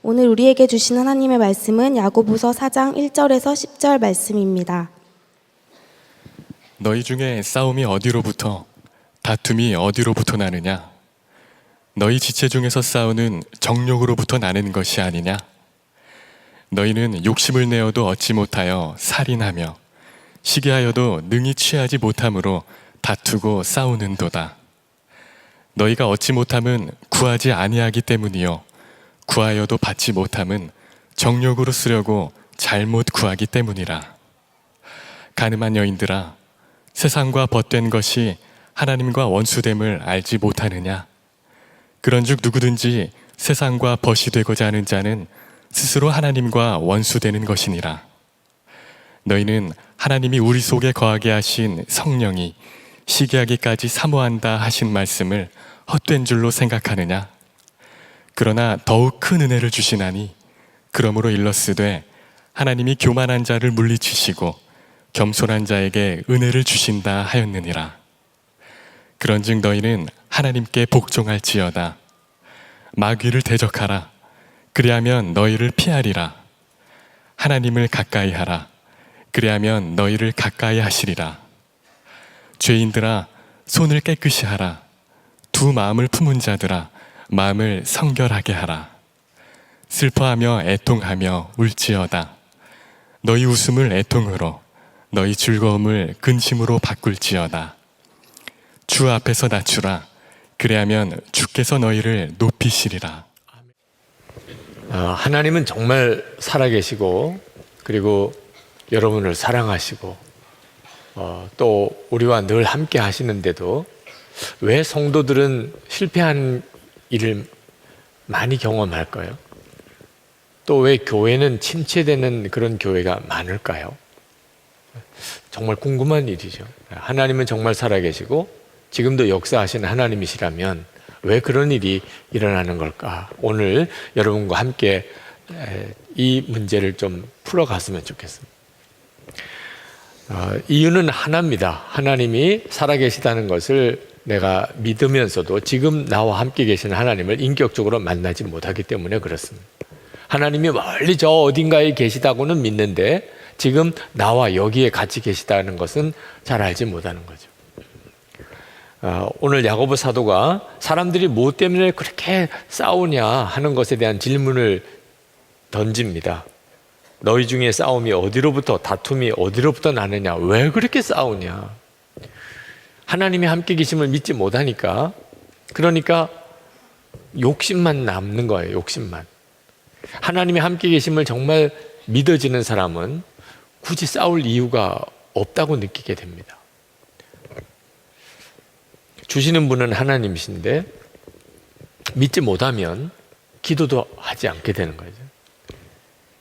오늘 우리에게 주신 하나님의 말씀은 야고보서 4장 1절에서 10절 말씀입니다. 너희 중에 싸움이 어디로부터, 다툼이 어디로부터 나느냐? 너희 지체 중에서 싸우는 정욕으로부터 나는 것이 아니냐? 너희는 욕심을 내어도 얻지 못하여 살인하며 시기하여도 능히 취하지 못함으로 다투고 싸우는도다. 너희가 얻지 못함은 구하지 아니하기 때문이요 구하여도 받지 못함은 정욕으로 쓰려고 잘못 구하기 때문이라. 가늠한 여인들아, 세상과 벗된 것이 하나님과 원수됨을 알지 못하느냐? 그런즉 누구든지 세상과 벗이 되고자 하는 자는 스스로 하나님과 원수되는 것이니라. 너희는 하나님이 우리 속에 거하게 하신 성령이 시기하기까지 사모한다 하신 말씀을 헛된 줄로 생각하느냐? 그러나 더욱 큰 은혜를 주시나니 그러므로 일렀으되 하나님이 교만한 자를 물리치시고 겸손한 자에게 은혜를 주신다 하였느니라. 그런즉 너희는 하나님께 복종할지어다. 마귀를 대적하라. 그리하면 너희를 피하리라. 하나님을 가까이 하라. 그리하면 너희를 가까이 하시리라. 죄인들아, 손을 깨끗이 하라. 두 마음을 품은 자들아, 마음을 성결하게 하라. 슬퍼하며 애통하며 울지어다. 너희 웃음을 애통으로, 너희 즐거움을 근심으로 바꿀지어다. 주 앞에서 낮추라. 그리하면 주께서 너희를 높이시리라. 하나님은 정말 살아계시고, 그리고 여러분을 사랑하시고, 또 우리와 늘 함께 하시는데도 왜 성도들은 실패한 일을 많이 경험할까요? 또 왜 교회는 침체되는 그런 교회가 많을까요? 정말 궁금한 일이죠. 하나님은 정말 살아계시고 지금도 역사하시는 하나님이시라면 왜 그런 일이 일어나는 걸까? 오늘 여러분과 함께 이 문제를 좀 풀어갔으면 좋겠습니다. 이유는 하나입니다. 하나님이 살아계시다는 것을 내가 믿으면서도 지금 나와 함께 계시는 하나님을 인격적으로 만나지 못하기 때문에 그렇습니다. 하나님이 멀리 저 어딘가에 계시다고는 믿는데 지금 나와 여기에 같이 계시다는 것은 잘 알지 못하는 거죠. 오늘 야고보 사도가 사람들이 뭐 때문에 그렇게 싸우냐 하는 것에 대한 질문을 던집니다. 너희 중에 싸움이 어디로부터, 다툼이 어디로부터 나느냐? 왜 그렇게 싸우냐? 하나님이 함께 계심을 믿지 못하니까, 그러니까 욕심만 남는 거예요. 욕심만. 하나님이 함께 계심을 정말 믿어지는 사람은 굳이 싸울 이유가 없다고 느끼게 됩니다. 주시는 분은 하나님이신데 믿지 못하면 기도도 하지 않게 되는 거죠.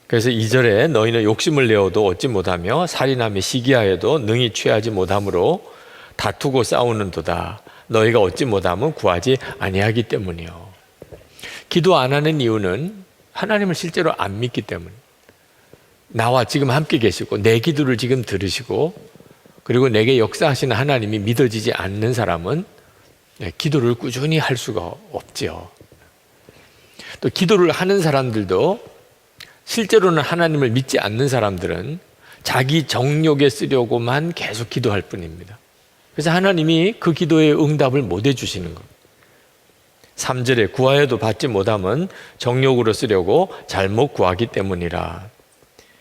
그래서 2절에 너희는 욕심을 내어도 얻지 못하며 살인하며 시기하여도 능히 취하지 못함으로 다투고 싸우는도다. 너희가 얻지 못하면 구하지 아니하기 때문이요. 기도 안 하는 이유는 하나님을 실제로 안 믿기 때문에, 나와 지금 함께 계시고 내 기도를 지금 들으시고 그리고 내게 역사하시는 하나님이 믿어지지 않는 사람은 기도를 꾸준히 할 수가 없지요. 또 기도를 하는 사람들도 실제로는 하나님을 믿지 않는 사람들은 자기 정욕에 쓰려고만 계속 기도할 뿐입니다. 그래서 하나님이 그 기도의 응답을 못 해주시는 것. 3절에 구하여도 받지 못함은 정욕으로 쓰려고 잘못 구하기 때문이라.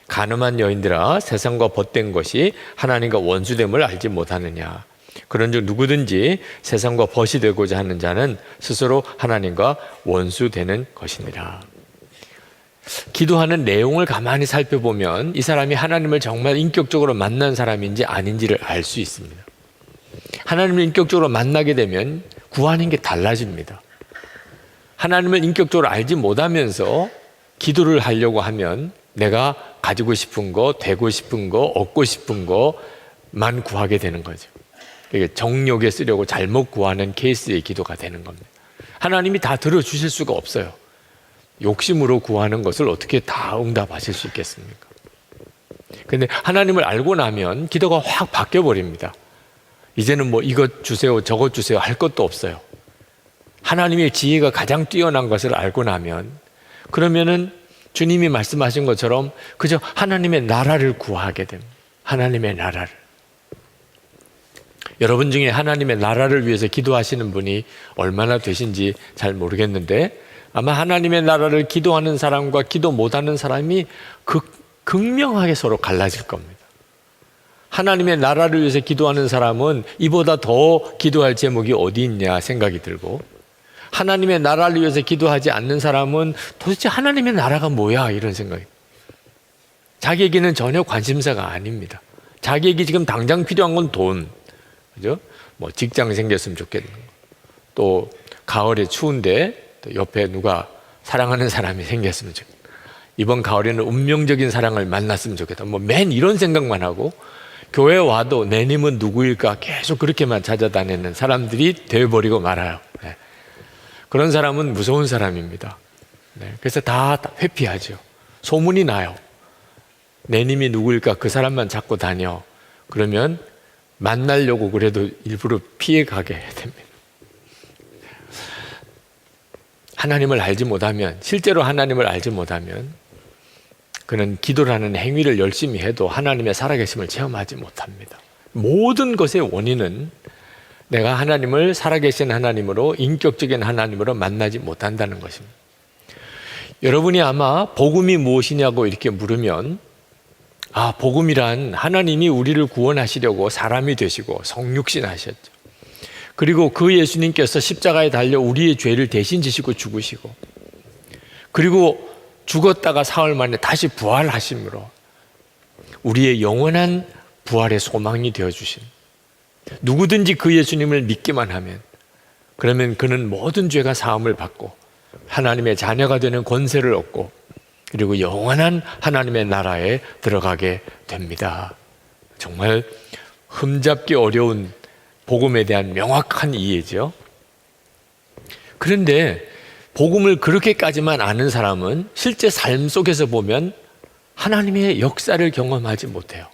가늠한 여인들아, 세상과 벗된 것이 하나님과 원수됨을 알지 못하느냐? 그런즉 누구든지 세상과 벗이 되고자 하는 자는 스스로 하나님과 원수되는 것이니라. 기도하는 내용을 가만히 살펴보면 이 사람이 하나님을 정말 인격적으로 만난 사람인지 아닌지를 알 수 있습니다. 하나님을 인격적으로 만나게 되면 구하는 게 달라집니다. 하나님을 인격적으로 알지 못하면서 기도를 하려고 하면 내가 가지고 싶은 거, 되고 싶은 거, 얻고 싶은 거만 구하게 되는 거죠. 이게 정욕에 쓰려고 잘못 구하는 케이스의 기도가 되는 겁니다. 하나님이 다 들어주실 수가 없어요. 욕심으로 구하는 것을 어떻게 다 응답하실 수 있겠습니까? 그런데 하나님을 알고 나면 기도가 확 바뀌어버립니다. 이제는 뭐 이것 주세요, 저것 주세요 할 것도 없어요. 하나님의 지혜가 가장 뛰어난 것을 알고 나면 그러면은 주님이 말씀하신 것처럼 그저 하나님의 나라를 구하게 됩니다. 하나님의 나라를. 여러분 중에 하나님의 나라를 위해서 기도하시는 분이 얼마나 되신지 잘 모르겠는데 아마 하나님의 나라를 기도하는 사람과 기도 못하는 사람이 극명하게 서로 갈라질 겁니다. 하나님의 나라를 위해서 기도하는 사람은 이보다 더 기도할 제목이 어디 있냐 생각이 들고, 하나님의 나라를 위해서 기도하지 않는 사람은 도대체 하나님의 나라가 뭐야 이런 생각이, 자기에게는 전혀 관심사가 아닙니다. 자기에게 지금 당장 필요한 건 돈, 그죠? 뭐 직장 생겼으면 좋겠는 거, 또 가을에 추운데 또 옆에 누가 사랑하는 사람이 생겼으면 좋겠다, 이번 가을에는 운명적인 사랑을 만났으면 좋겠다, 뭐 맨 이런 생각만 하고 교회 와도 내님은 누구일까 계속 그렇게만 찾아다니는 사람들이 되어버리고 말아요. 네. 그런 사람은 무서운 사람입니다. 네. 그래서 다 회피하죠. 소문이 나요. 내님이 누구일까 그 사람만 찾고 다녀. 그러면 만나려고 그래도 일부러 피해가게 됩니다. 하나님을 알지 못하면, 실제로 하나님을 알지 못하면 그는 기도라는 행위를 열심히 해도 하나님의 살아계심을 체험하지 못합니다. 모든 것의 원인은 내가 하나님을 살아계신 하나님으로, 인격적인 하나님으로 만나지 못한다는 것입니다. 여러분이 아마 복음이 무엇이냐고 이렇게 물으면, 복음이란 하나님이 우리를 구원하시려고 사람이 되시고 성육신 하셨죠. 그리고 그 예수님께서 십자가에 달려 우리의 죄를 대신 지시고 죽으시고, 그리고 죽었다가 사흘 만에 다시 부활하심으로 우리의 영원한 부활의 소망이 되어주신, 누구든지 그 예수님을 믿기만 하면 그러면 그는 모든 죄가 사함을 받고 하나님의 자녀가 되는 권세를 얻고 그리고 영원한 하나님의 나라에 들어가게 됩니다. 정말 흠잡기 어려운 복음에 대한 명확한 이해죠. 그런데 복음을 그렇게까지만 아는 사람은 실제 삶 속에서 보면 하나님의 역사를 경험하지 못해요.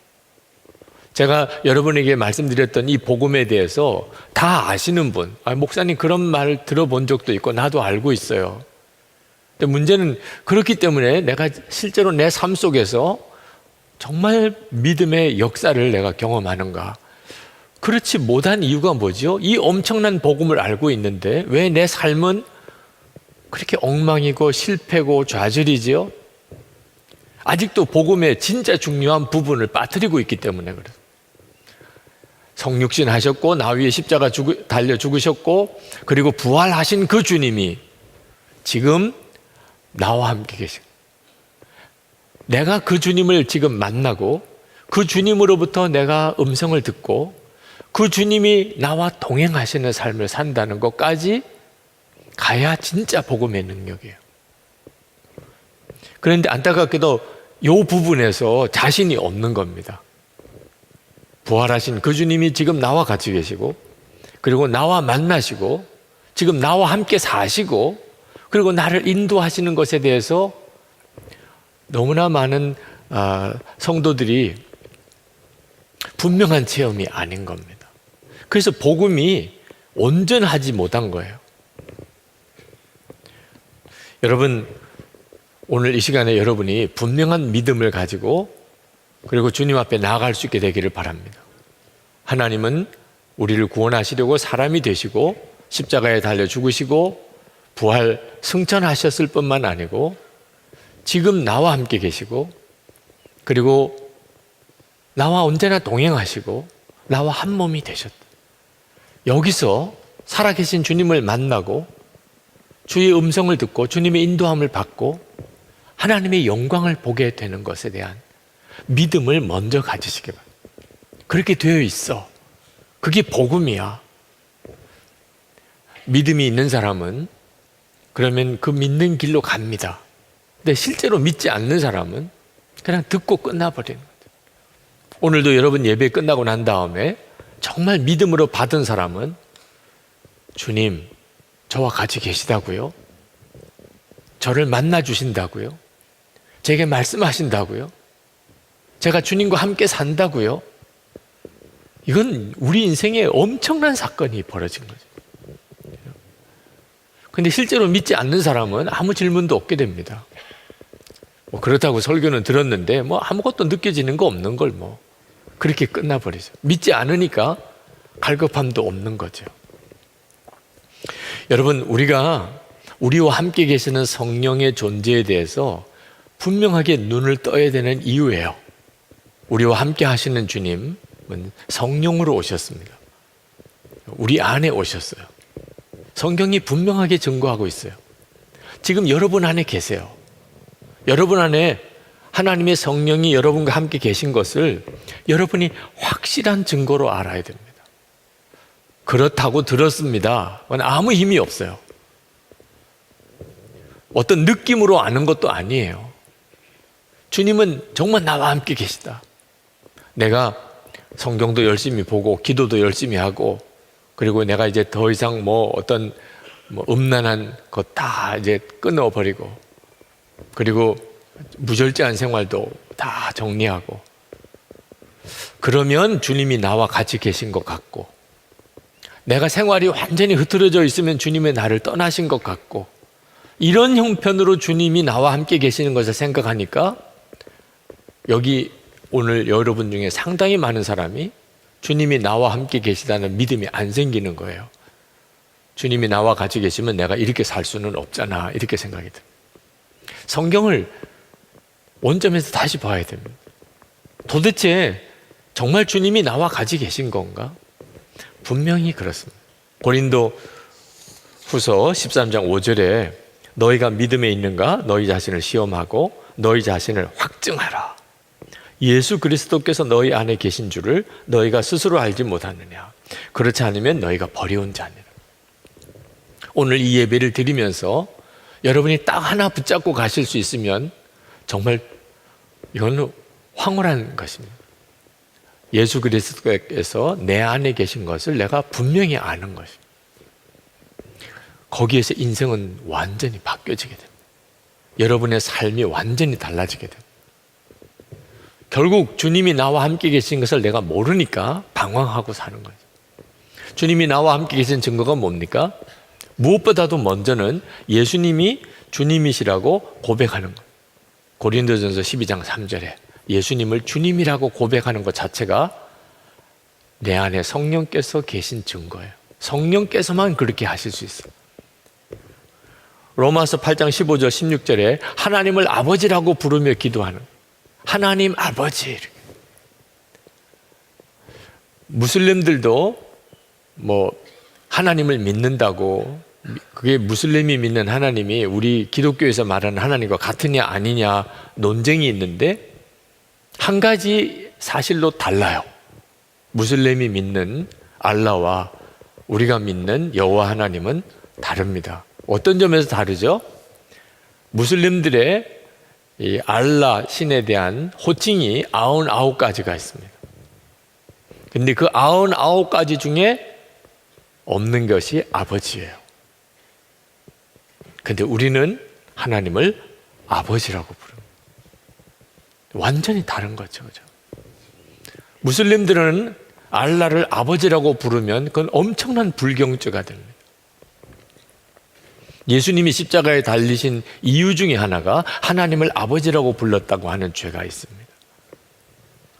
제가 여러분에게 말씀드렸던 이 복음에 대해서 다 아시는 분, 목사님 그런 말 들어본 적도 있고 나도 알고 있어요. 근데 문제는 그렇기 때문에 내가 실제로 내 삶 속에서 정말 믿음의 역사를 내가 경험하는가? 그렇지 못한 이유가 뭐죠? 이 엄청난 복음을 알고 있는데 왜 내 삶은 그렇게 엉망이고 실패고 좌절이지요? 아직도 복음의 진짜 중요한 부분을 빠뜨리고 있기 때문에 그래요. 성육신 하셨고 나 위에 십자가 달려 죽으셨고 그리고 부활하신 그 주님이 지금 나와 함께 계신, 내가 그 주님을 지금 만나고 그 주님으로부터 내가 음성을 듣고 그 주님이 나와 동행하시는 삶을 산다는 것까지 가야 진짜 복음의 능력이에요. 그런데 안타깝게도 이 부분에서 자신이 없는 겁니다. 부활하신 그 주님이 지금 나와 같이 계시고 그리고 나와 만나시고 지금 나와 함께 사시고 그리고 나를 인도하시는 것에 대해서 너무나 많은 성도들이 분명한 체험이 아닌 겁니다. 그래서 복음이 온전하지 못한 거예요. 여러분, 오늘 이 시간에 여러분이 분명한 믿음을 가지고 그리고 주님 앞에 나아갈 수 있게 되기를 바랍니다. 하나님은 우리를 구원하시려고 사람이 되시고 십자가에 달려 죽으시고 부활 승천하셨을 뿐만 아니고 지금 나와 함께 계시고 그리고 나와 언제나 동행하시고 나와 한 몸이 되셨다. 여기서 살아계신 주님을 만나고 주의 음성을 듣고 주님의 인도함을 받고 하나님의 영광을 보게 되는 것에 대한 믿음을 먼저 가지시기 바랍니다. 그렇게 되어 있어. 그게 복음이야. 믿음이 있는 사람은 그러면 그 믿는 길로 갑니다. 근데 실제로 믿지 않는 사람은 그냥 듣고 끝나버리는 거죠. 오늘도 여러분 예배 끝나고 난 다음에 정말 믿음으로 받은 사람은 주님, 저와 같이 계시다고요? 저를 만나 주신다고요? 제게 말씀하신다고요? 제가 주님과 함께 산다고요? 이건 우리 인생에 엄청난 사건이 벌어진 거죠. 근데 실제로 믿지 않는 사람은 아무 질문도 없게 됩니다. 뭐 그렇다고 설교는 들었는데 뭐 아무것도 느껴지는 거 없는 걸 뭐 그렇게 끝나버리죠. 믿지 않으니까 갈급함도 없는 거죠. 여러분, 우리와 함께 계시는 성령의 존재에 대해서 분명하게 눈을 떠야 되는 이유예요. 우리와 함께 하시는 주님은 성령으로 오셨습니다. 우리 안에 오셨어요. 성경이 분명하게 증거하고 있어요. 지금 여러분 안에 계세요. 여러분 안에 하나님의 성령이 여러분과 함께 계신 것을 여러분이 확실한 증거로 알아야 됩니다. 그렇다고 들었습니다. 아무 힘이 없어요. 어떤 느낌으로 아는 것도 아니에요. 주님은 정말 나와 함께 계시다. 내가 성경도 열심히 보고 기도도 열심히 하고 그리고 내가 이제 더 이상 어떤 음란한 것 다 이제 끊어버리고 그리고 무절제한 생활도 다 정리하고 그러면 주님이 나와 같이 계신 것 같고 내가 생활이 완전히 흐트러져 있으면 주님의 나를 떠나신 것 같고 이런 형편으로 주님이 나와 함께 계시는 것을 생각하니까 여기 오늘 여러분 중에 상당히 많은 사람이 주님이 나와 함께 계시다는 믿음이 안 생기는 거예요. 주님이 나와 같이 계시면 내가 이렇게 살 수는 없잖아 이렇게 생각이 듭니다. 성경을 원점에서 다시 봐야 됩니다. 도대체 정말 주님이 나와 같이 계신 건가? 분명히 그렇습니다. 고린도 후서 13장 5절에 너희가 믿음에 있는가? 너희 자신을 시험하고 너희 자신을 확증하라. 예수 그리스도께서 너희 안에 계신 줄을 너희가 스스로 알지 못하느냐? 그렇지 않으면 너희가 버려온 자니라. 오늘 이 예배를 드리면서 여러분이 딱 하나 붙잡고 가실 수 있으면 정말 이건 황홀한 것입니다. 예수 그리스도께서 내 안에 계신 것을 내가 분명히 아는 것입니다. 거기에서 인생은 완전히 바뀌어지게 됩니다. 여러분의 삶이 완전히 달라지게 됩니다. 결국 주님이 나와 함께 계신 것을 내가 모르니까 방황하고 사는 거죠. 주님이 나와 함께 계신 증거가 뭡니까? 무엇보다도 먼저는 예수님이 주님이시라고 고백하는 거예요. 고린도전서 12장 3절에 예수님을 주님이라고 고백하는 것 자체가 내 안에 성령께서 계신 증거예요. 성령께서만 그렇게 하실 수 있어요. 로마서 8장 15절 16절에 하나님을 아버지라고 부르며 기도하는 하나님 아버지. 무슬림들도 하나님을 믿는다고 그게 무슬림이 믿는 하나님이 우리 기독교에서 말하는 하나님과 같으냐 아니냐 논쟁이 있는데 한 가지 사실로 달라요. 무슬림이 믿는 알라와 우리가 믿는 여호와 하나님은 다릅니다. 어떤 점에서 다르죠? 무슬림들의 이 알라 신에 대한 호칭이 99가지가 있습니다. 근데 그 99가지 중에 없는 것이 아버지예요. 근데 우리는 하나님을 아버지라고 부릅니다. 완전히 다른 거죠. 그죠? 무슬림들은 알라를 아버지라고 부르면 그건 엄청난 불경죄가 됩니다. 예수님이 십자가에 달리신 이유 중에 하나가 하나님을 아버지라고 불렀다고 하는 죄가 있습니다.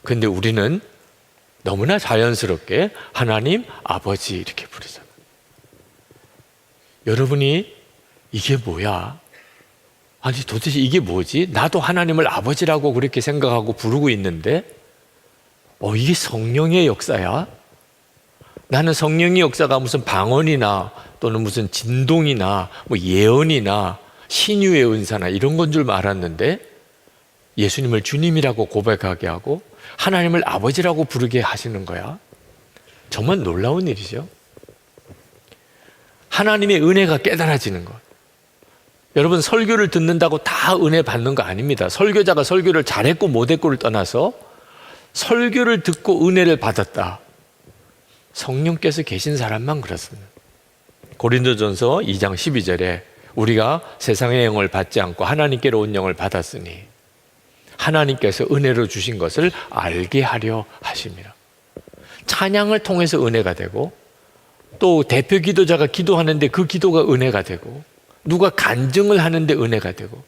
그런데 우리는 너무나 자연스럽게 하나님 아버지 이렇게 부르잖아요. 여러분이 이게 뭐야? 아니 도대체 이게 뭐지? 나도 하나님을 아버지라고 그렇게 생각하고 부르고 있는데 이게 성령의 역사야? 나는 성령의 역사가 무슨 방언이나 또는 무슨 진동이나 예언이나 신유의 은사나 이런 건 줄 알았는데 예수님을 주님이라고 고백하게 하고 하나님을 아버지라고 부르게 하시는 거야. 정말 놀라운 일이죠. 하나님의 은혜가 깨달아지는 것. 여러분 설교를 듣는다고 다 은혜 받는 거 아닙니다. 설교자가 설교를 잘했고 못했고를 떠나서 설교를 듣고 은혜를 받았다. 성령께서 계신 사람만 그렇습니다. 고린도전서 2장 12절에 우리가 세상의 영을 받지 않고 하나님께로 온 영을 받았으니 하나님께서 은혜로 주신 것을 알게 하려 하심이라. 찬양을 통해서 은혜가 되고 또 대표 기도자가 기도하는데 그 기도가 은혜가 되고 누가 간증을 하는데 은혜가 되고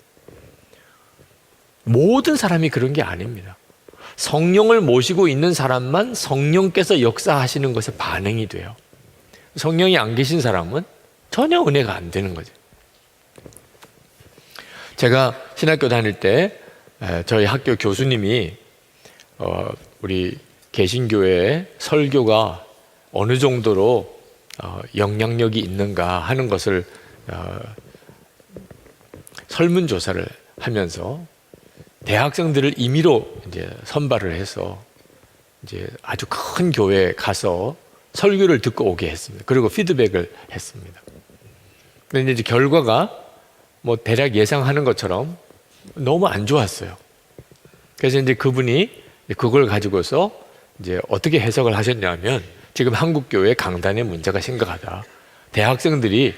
모든 사람이 그런 게 아닙니다. 성령을 모시고 있는 사람만 성령께서 역사하시는 것에 반응이 돼요. 성령이 안 계신 사람은 전혀 은혜가 안 되는 거죠. 제가 신학교 다닐 때 저희 학교 교수님이 우리 개신교회의 설교가 어느 정도로 영향력이 있는가 하는 것을 설문조사를 하면서 대학생들을 임의로 이제 선발을 해서 이제 아주 큰 교회에 가서 설교를 듣고 오게 했습니다. 그리고 피드백을 했습니다. 그런데 이제 결과가 뭐 대략 예상하는 것처럼 너무 안 좋았어요. 그래서 이제 그분이 그걸 가지고서 이제 어떻게 해석을 하셨냐면, 지금 한국 교회 강단에 문제가 심각하다. 대학생들이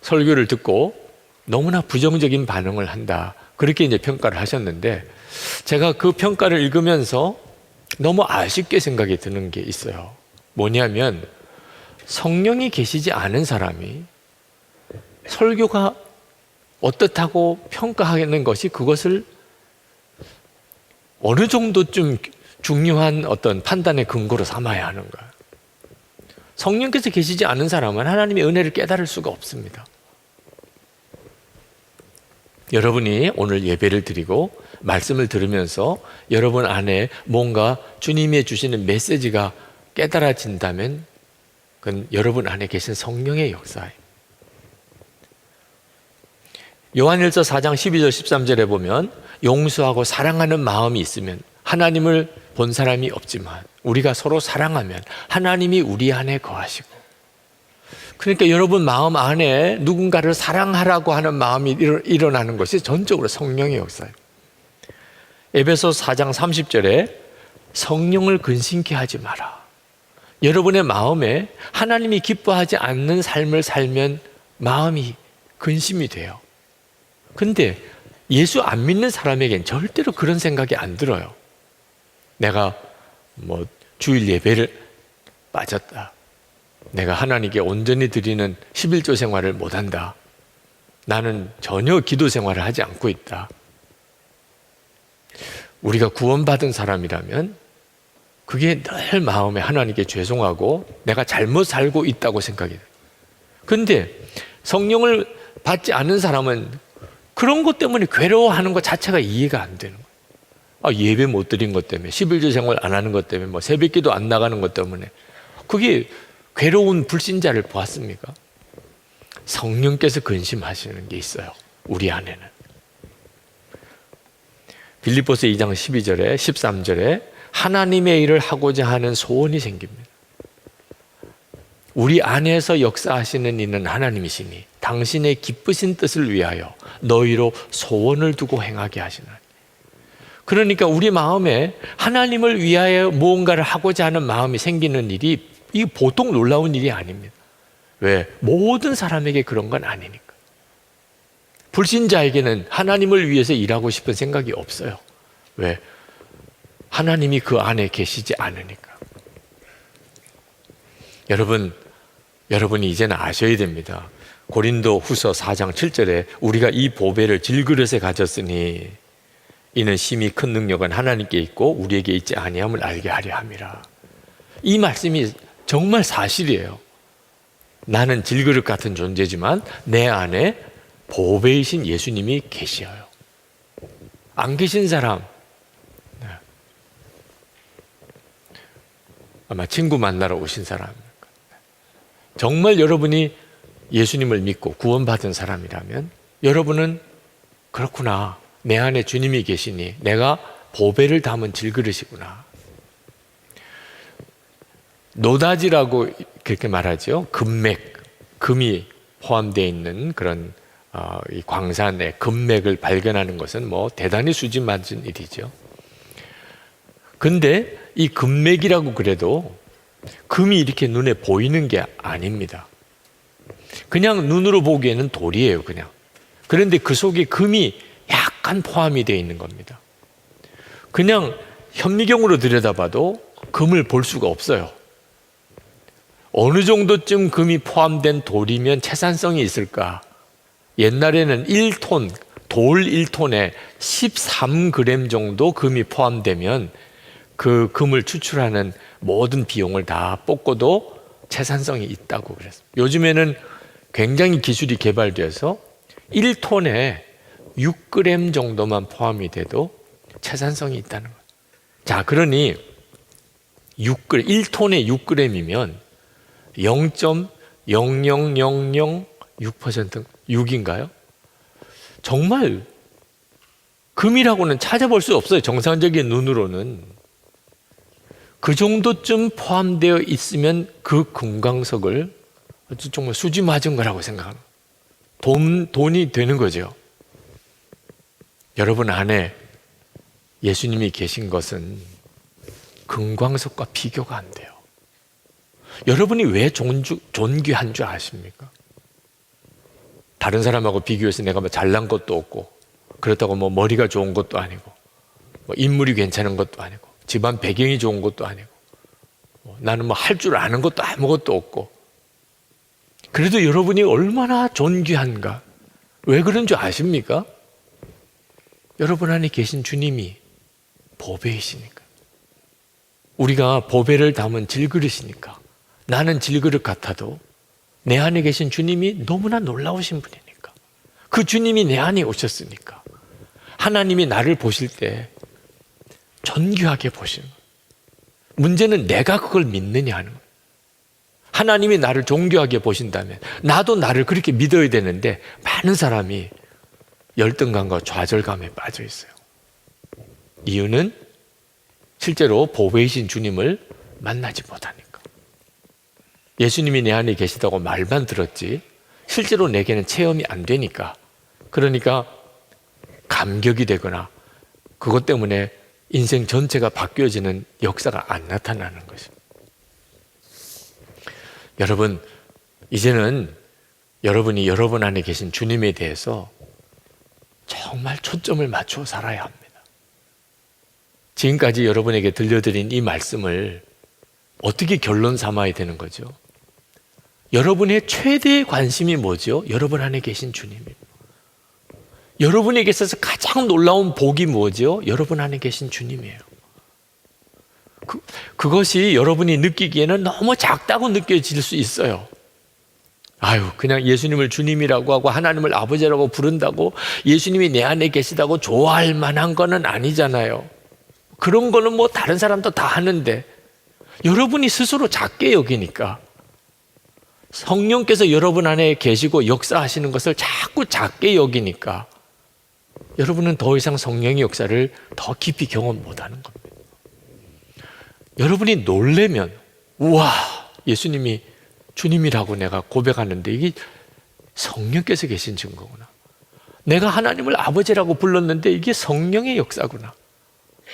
설교를 듣고 너무나 부정적인 반응을 한다. 그렇게 이제 평가를 하셨는데, 제가 그 평가를 읽으면서 너무 아쉽게 생각이 드는 게 있어요. 뭐냐면, 성령이 계시지 않은 사람이 설교가 어떻다고 평가하는 것이 그것을 어느 정도쯤 중요한 어떤 판단의 근거로 삼아야 하는가. 성령께서 계시지 않은 사람은 하나님의 은혜를 깨달을 수가 없습니다. 여러분이 오늘 예배를 드리고 말씀을 들으면서 여러분 안에 뭔가 주님이 주시는 메시지가 깨달아진다면 그건 여러분 안에 계신 성령의 역사예요. 요한일서 4장 12절 13절에 보면 용서하고 사랑하는 마음이 있으면 하나님을 본 사람이 없지만 우리가 서로 사랑하면 하나님이 우리 안에 거하시고, 그러니까 여러분 마음 안에 누군가를 사랑하라고 하는 마음이 일어나는 것이 전적으로 성령의 역사예요. 에베소 4장 30절에 성령을 근심케 하지 마라. 여러분의 마음에 하나님이 기뻐하지 않는 삶을 살면 마음이 근심이 돼요. 근데 예수 안 믿는 사람에겐 절대로 그런 생각이 안 들어요. 내가 뭐 주일 예배를 빠졌다. 내가 하나님께 온전히 드리는 11조 생활을 못한다. 나는 전혀 기도 생활을 하지 않고 있다. 우리가 구원받은 사람이라면 그게 늘 마음에 하나님께 죄송하고 내가 잘못 살고 있다고 생각이 돼요. 근데 성령을 받지 않은 사람은 그런 것 때문에 괴로워하는 것 자체가 이해가 안 되는 거예요. 예배 못 드린 것 때문에, 11조 생활 안 하는 것 때문에, 뭐 새벽기도 안 나가는 것 때문에 그게 괴로운 불신자를 보았습니까? 성령께서 근심하시는 게 있어요. 우리 안에는. 빌립보서 2장 12절에 13절에 하나님의 일을 하고자 하는 소원이 생깁니다. 우리 안에서 역사하시는 이는 하나님이시니 당신의 기쁘신 뜻을 위하여 너희로 소원을 두고 행하게 하시나니. 그러니까 우리 마음에 하나님을 위하여 무언가를 하고자 하는 마음이 생기는 일이 이 보통 놀라운 일이 아닙니다. 왜? 모든 사람에게 그런 건 아니니까. 불신자에게는 하나님을 위해서 일하고 싶은 생각이 없어요. 왜? 하나님이 그 안에 계시지 않으니까. 여러분이 이제는 아셔야 됩니다. 고린도 후서 4장 7절에 우리가 이 보배를 질그릇에 가졌으니 이는 심히 큰 능력은 하나님께 있고 우리에게 있지 아니함을 알게 하려 함이라. 이 말씀이 정말 사실이에요. 나는 질그릇 같은 존재지만 내 안에 보배이신 예수님이 계셔요. 안 계신 사람, 아마 친구 만나러 오신 사람, 정말 여러분이 예수님을 믿고 구원받은 사람이라면 여러분은 그렇구나, 내 안에 주님이 계시니 내가 보배를 담은 질그릇이구나. 노다지라고 그렇게 말하죠. 금이 포함되어 있는 그런 이 광산에 금맥을 발견하는 것은 뭐 대단히 수지맞은 일이죠. 근데 이 금맥이라고 그래도 금이 이렇게 눈에 보이는 게 아닙니다. 그냥 눈으로 보기에는 돌이에요, 그냥. 그런데 그 속에 금이 약간 포함이 되어 있는 겁니다. 그냥 현미경으로 들여다봐도 금을 볼 수가 없어요. 어느 정도쯤 금이 포함된 돌이면 채산성이 있을까? 옛날에는 1톤, 돌 1톤에 13g 정도 금이 포함되면 그 금을 추출하는 모든 비용을 다 뽑고도 채산성이 있다고 그랬어요. 요즘에는 굉장히 기술이 개발돼서 1톤에 6g 정도만 포함이 돼도 채산성이 있다는 거예요. 자, 그러니 1톤에 6g이면 0.00006%, 6인가요? 정말 금이라고는 찾아볼 수 없어요. 정상적인 눈으로는. 그 정도쯤 포함되어 있으면 그 금광석을 아주 정말 수지 맞은 거라고 생각합니다. 돈이 되는 거죠. 여러분 안에 예수님이 계신 것은 금광석과 비교가 안 돼요. 여러분이 왜 존귀한 줄 아십니까? 다른 사람하고 비교해서 내가 뭐 잘난 것도 없고, 그렇다고 뭐 머리가 좋은 것도 아니고, 뭐 인물이 괜찮은 것도 아니고, 집안 배경이 좋은 것도 아니고, 나는 뭐 할 줄 아는 것도 아무것도 없고, 그래도 여러분이 얼마나 존귀한가? 왜 그런 줄 아십니까? 여러분 안에 계신 주님이 보배이시니까. 우리가 보배를 담은 질그릇이니까. 나는 질그릇 같아도 내 안에 계신 주님이 너무나 놀라우신 분이니까. 그 주님이 내 안에 오셨으니까. 하나님이 나를 보실 때 존귀하게 보시는 거예요. 문제는 내가 그걸 믿느냐 하는 거예요. 하나님이 나를 존귀하게 보신다면 나도 나를 그렇게 믿어야 되는데 많은 사람이 열등감과 좌절감에 빠져 있어요. 이유는 실제로 보배이신 주님을 만나지 못하니까. 예수님이 내 안에 계시다고 말만 들었지 실제로 내게는 체험이 안 되니까, 그러니까 감격이 되거나 그것 때문에 인생 전체가 바뀌어지는 역사가 안 나타나는 것입니다. 여러분, 이제는 여러분이 여러분 안에 계신 주님에 대해서 정말 초점을 맞추어 살아야 합니다. 지금까지 여러분에게 들려드린 이 말씀을 어떻게 결론 삼아야 되는 거죠? 여러분의 최대의 관심이 뭐죠? 여러분 안에 계신 주님입니다. 여러분에게 있어서 가장 놀라운 복이 뭐죠? 여러분 안에 계신 주님이에요. 그것이 여러분이 느끼기에는 너무 작다고 느껴질 수 있어요. 그냥 예수님을 주님이라고 하고 하나님을 아버지라고 부른다고 예수님이 내 안에 계시다고 좋아할 만한 거는 아니잖아요. 그런 거는 뭐 다른 사람도 다 하는데 여러분이 스스로 작게 여기니까 성령께서 여러분 안에 계시고 역사하시는 것을 자꾸 작게 여기니까 여러분은 더 이상 성령의 역사를 더 깊이 경험 못하는 겁니다. 여러분이 놀래면 우와, 예수님이 주님이라고 내가 고백하는데 이게 성령께서 계신 증거구나. 내가 하나님을 아버지라고 불렀는데 이게 성령의 역사구나.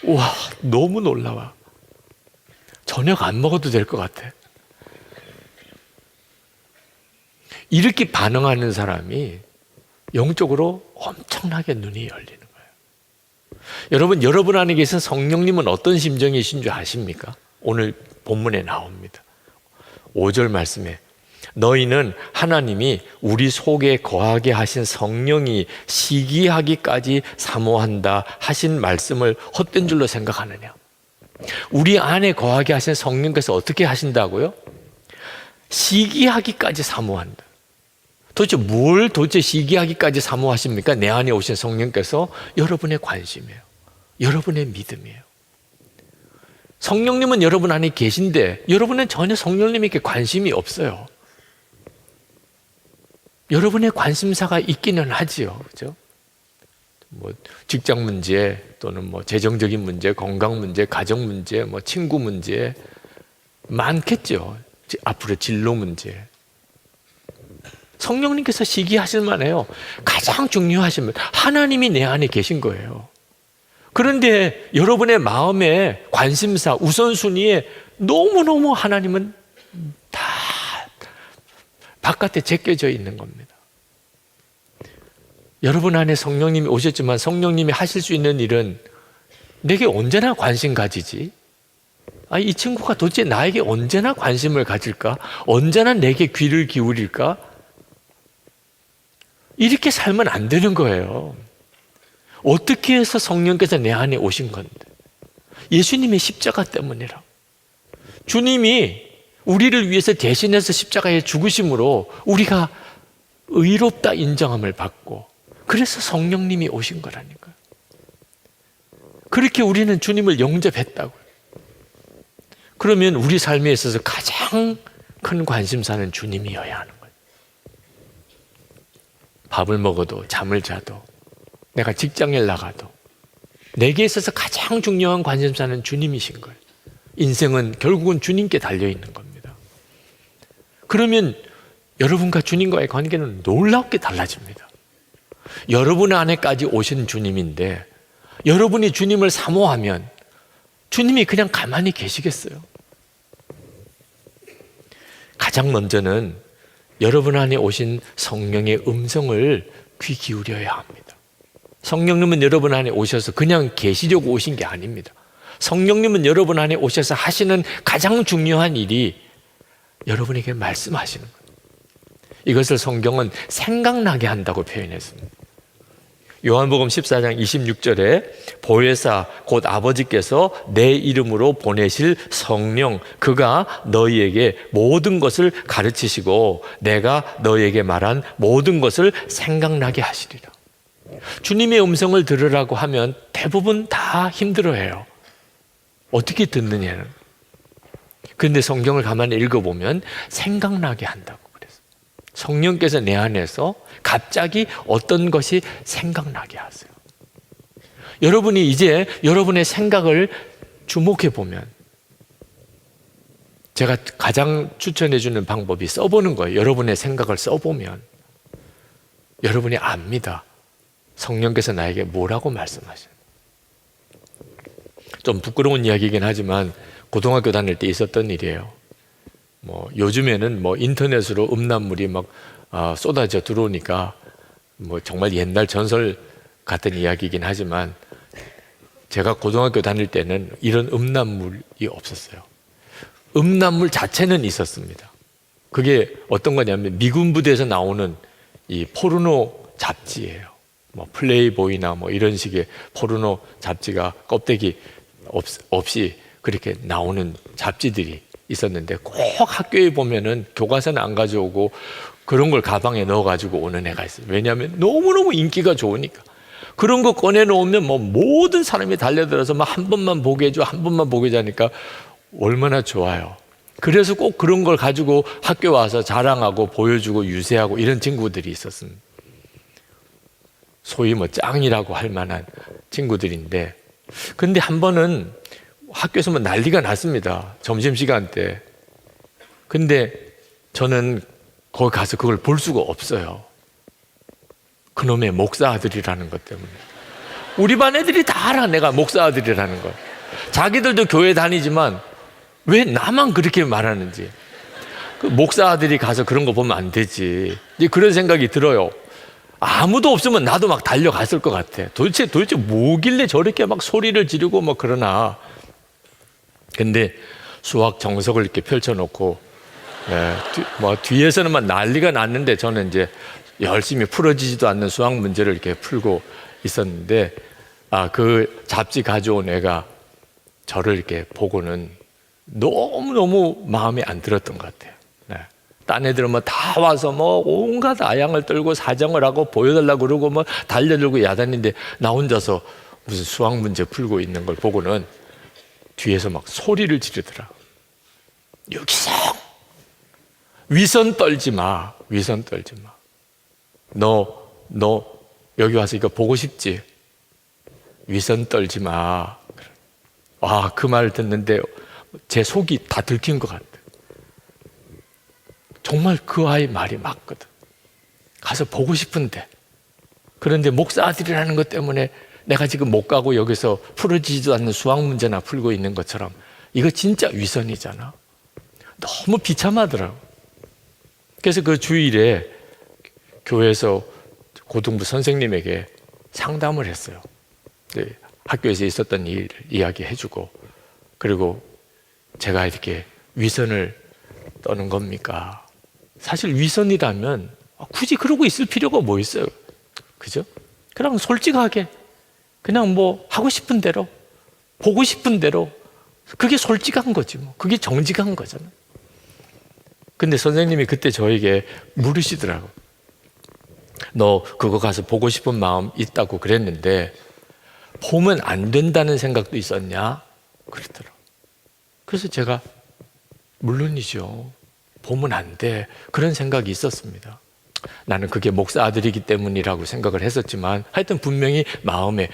우와, 너무 놀라워. 저녁 안 먹어도 될 것 같아. 이렇게 반응하는 사람이 영적으로 엄청나게 눈이 열리는 거예요. 여러분 안에 계신 성령님은 어떤 심정이신 줄 아십니까? 오늘 본문에 나옵니다. 5절 말씀에 너희는 하나님이 우리 속에 거하게 하신 성령이 시기하기까지 사모한다 하신 말씀을 헛된 줄로 생각하느냐? 우리 안에 거하게 하신 성령께서 어떻게 하신다고요? 시기하기까지 사모한다. 도대체 시기하기까지 사모하십니까? 내 안에 오신 성령께서 여러분의 관심이에요. 여러분의 믿음이에요. 성령님은 여러분 안에 계신데 여러분은 전혀 성령님에게 관심이 없어요. 여러분의 관심사가 있기는 하지요. 그죠? 뭐 직장 문제 또는 뭐 재정적인 문제, 건강 문제, 가정 문제, 뭐 친구 문제 많겠죠. 앞으로 진로 문제. 성령님께서 시기하실 만해요. 가장 중요하신 분, 하나님이 내 안에 계신 거예요. 그런데 여러분의 마음의 관심사, 우선순위에 너무너무 하나님은 다 바깥에 제껴져 있는 겁니다. 여러분 안에 성령님이 오셨지만 성령님이 하실 수 있는 일은 내게 언제나 관심 가지지? 이 친구가 도대체 나에게 언제나 관심을 가질까? 언제나 내게 귀를 기울일까? 이렇게 살면 안 되는 거예요. 어떻게 해서 성령께서 내 안에 오신 건데? 예수님의 십자가 때문이라. 주님이 우리를 위해서 대신해서 십자가에 죽으심으로 우리가 의롭다 인정함을 받고, 그래서 성령님이 오신 거라니까요. 그렇게 우리는 주님을 영접했다고요. 그러면 우리 삶에 있어서 가장 큰 관심사는 주님이어야 하는 거예요. 밥을 먹어도 잠을 자도 내가 직장에 나가도 내게 있어서 가장 중요한 관심사는 주님이신 거예요. 인생은 결국은 주님께 달려있는 겁니다. 그러면 여러분과 주님과의 관계는 놀랍게 달라집니다. 여러분 안에까지 오신 주님인데 여러분이 주님을 사모하면 주님이 그냥 가만히 계시겠어요? 가장 먼저는 여러분 안에 오신 성령의 음성을 귀 기울여야 합니다. 성령님은 여러분 안에 오셔서 그냥 계시려고 오신 게 아닙니다. 성령님은 여러분 안에 오셔서 하시는 가장 중요한 일이 여러분에게 말씀하시는 거예요. 이것을 성경은 생각나게 한다고 표현했습니다. 요한복음 14장 26절에 보혜사 곧 아버지께서 내 이름으로 보내실 성령, 그가 너희에게 모든 것을 가르치시고 내가 너희에게 말한 모든 것을 생각나게 하시리라. 주님의 음성을 들으라고 하면 대부분 다 힘들어해요. 어떻게 듣느냐는. 그런데 성경을 가만히 읽어보면 생각나게 한다고 그랬어요. 성령께서 내 안에서 갑자기 어떤 것이 생각나게 하세요. 여러분이 이제 여러분의 생각을 주목해 보면, 제가 가장 추천해 주는 방법이 써보는 거예요. 여러분의 생각을 써보면 여러분이 압니다. 성령께서 나에게 뭐라고 말씀하시는. 좀 부끄러운 이야기이긴 하지만 고등학교 다닐 때 있었던 일이에요. 요즘에는 인터넷으로 음란물이 막 쏟아져 들어오니까 정말 옛날 전설 같은 이야기이긴 하지만, 제가 고등학교 다닐 때는 이런 음란물이 없었어요. 음란물 자체는 있었습니다. 그게 어떤 거냐면 미군 부대에서 나오는 이 포르노 잡지예요. 플레이보이나 이런 식의 포르노 잡지가 껍데기 없이 그렇게 나오는 잡지들이 있었는데, 꼭 학교에 보면은 교과서는 안 가져오고 그런 걸 가방에 넣어가지고 오는 애가 있어요. 왜냐하면 너무너무 인기가 좋으니까. 그런 거 꺼내놓으면 모든 사람이 달려들어서 한 번만 보게 해줘, 한 번만 보게 하니까 얼마나 좋아요. 그래서 꼭 그런 걸 가지고 학교 와서 자랑하고 보여주고 유세하고 이런 친구들이 있었습니다. 소위 짱이라고 할 만한 친구들인데, 근데 한 번은 학교에서 난리가 났습니다. 점심시간 때. 근데 저는 거기 가서 그걸 볼 수가 없어요. 그놈의 목사 아들이라는 것 때문에. 우리 반 애들이 다 알아, 내가 목사 아들이라는 걸. 자기들도 교회 다니지만 왜 나만 그렇게 말하는지. 그 목사 아들이 가서 그런 거 보면 안 되지. 이제 그런 생각이 들어요. 아무도 없으면 나도 막 달려갔을 것 같아. 도대체 뭐길래 저렇게 막 소리를 지르고 그러나. 근데 수학 정석을 이렇게 펼쳐놓고, 뒤에서는 난리가 났는데, 저는 이제 열심히 풀어지지도 않는 수학 문제를 이렇게 풀고 있었는데, 그 잡지 가져온 애가 저를 이렇게 보고는 너무너무 마음에 안 들었던 것 같아요. 딴 애들은 다 와서 온갖 아양을 떨고 사정을 하고 보여달라고 그러고 달려들고 야단인데, 나 혼자서 무슨 수학 문제 풀고 있는 걸 보고는 뒤에서 막 소리를 지르더라. 여기서 위선 떨지 마. 위선 떨지 마. 너 여기 와서 이거 보고 싶지? 위선 떨지 마. 그 말을 듣는데 제 속이 다 들킨 것 같아. 정말 그 아이 말이 맞거든. 가서 보고 싶은데, 그런데 목사 아들이라는 것 때문에 내가 지금 못 가고 여기서 풀어지지도 않는 수학 문제나 풀고 있는 것처럼, 이거 진짜 위선이잖아. 너무 비참하더라고. 그래서 그 주일에 교회에서 고등부 선생님에게 상담을 했어요. 학교에서 있었던 일을 이야기해주고, 그리고 제가 이렇게 위선을 떠는 겁니까? 사실 위선이라면 굳이 그러고 있을 필요가 뭐 있어요? 그죠? 그럼 솔직하게 그냥 뭐 하고 싶은 대로, 보고 싶은 대로. 그게 솔직한 거지 뭐. 그게 정직한 거잖아. 근데 선생님이 그때 저에게 물으시더라고. 너 그거 가서 보고 싶은 마음 있다고 그랬는데 보면 안 된다는 생각도 있었냐? 그러더라고. 그래서 제가 물론이죠. 보면 안 돼. 그런 생각이 있었습니다. 나는 그게 목사 아들이기 때문이라고 생각을 했었지만 하여튼 분명히 마음에